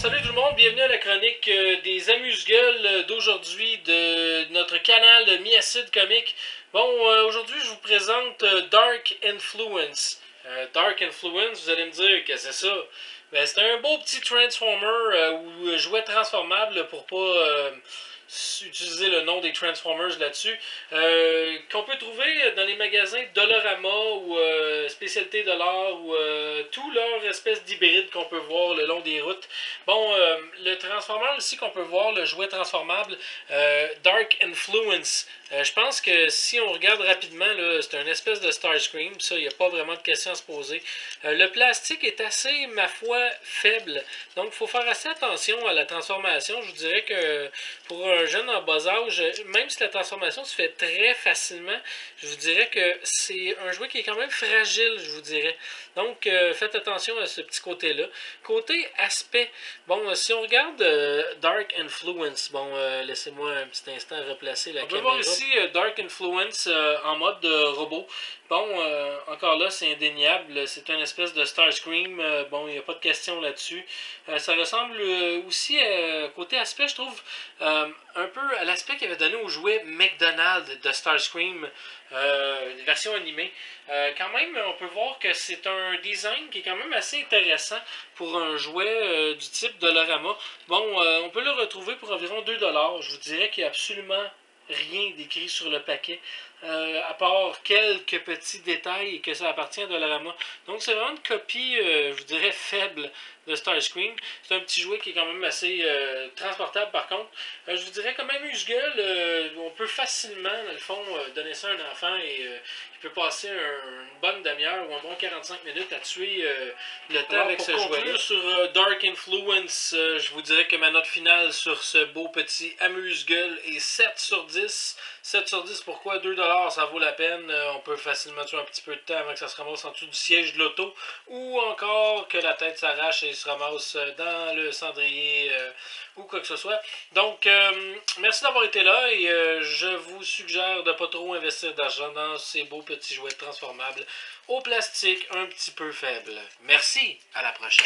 Salut tout le monde, bienvenue à la chronique des amuse-gueules d'aujourd'hui de notre canal Miacide Comics. Aujourd'hui je vous présente Dark Influence. Dark Influence, vous allez me dire que c'est ça. Ben, c'est un beau petit Transformer ou jouet transformable pour pas utiliser le nom des Transformers là-dessus, qu'on peut trouver dans les magasins Dollarama ou Spécialité Dollar ou tout leur espèce d'hybride qu'on peut voir le long des routes. Le Transformer ici qu'on peut voir, le jouet transformable Dark Influence. Je pense que si on regarde rapidement, c'est une espèce de Starscream, ça, il n'y a pas vraiment de questions à se poser. Le plastique est assez, ma foi, faible, donc il faut faire assez attention à la transformation. Je vous dirais que pour un jeune en bas âge, même si la transformation se fait très facilement, je vous dirais que c'est un jouet qui est quand même fragile, je vous dirais. Donc, faites attention à ce petit côté-là. Côté aspect, si on regarde Dark Influence, laissez-moi un petit instant replacer la caméra. On peut voir ici Dark Influence en mode robot. Encore là, c'est indéniable. C'est une espèce de Starscream. Il n'y a pas de question là-dessus. Ça ressemble aussi, côté aspect, je trouve, un peu à l'aspect qu'il avait donné au jouet McDonald's de Starscream, version animée. Quand même, on peut voir que c'est un design qui est quand même assez intéressant pour un jouet du type Dollarama. On peut le retrouver pour environ 2$. Je vous dirais qu'il n'y a absolument rien d'écrit sur le paquet, à part quelques petits détails et que ça appartient à Dollarama. Donc c'est vraiment une copie, je vous dirais, faible de Starscream. C'est un petit jouet qui est quand même assez transportable par contre. Je vous dirais comme amuse-gueule, on peut facilement, dans le fond, donner ça à un enfant et il peut passer une bonne demi-heure ou un bon 45 minutes à tuer le temps avec ce jouet. Pour conclure sur Dark Influence, je vous dirais que ma note finale sur ce beau petit amuse-gueule est 7 sur 10. 7 sur 10, pourquoi? 2$, ça vaut la peine. On peut facilement tuer un petit peu de temps avant que ça se ramasse en dessous du siège de l'auto. Ou encore que la tête s'arrache et se ramasse dans le cendrier ou quoi que ce soit. Donc, merci d'avoir été là et je vous suggère de ne pas trop investir d'argent dans ces beaux petits jouets transformables au plastique un petit peu faible. Merci, à la prochaine.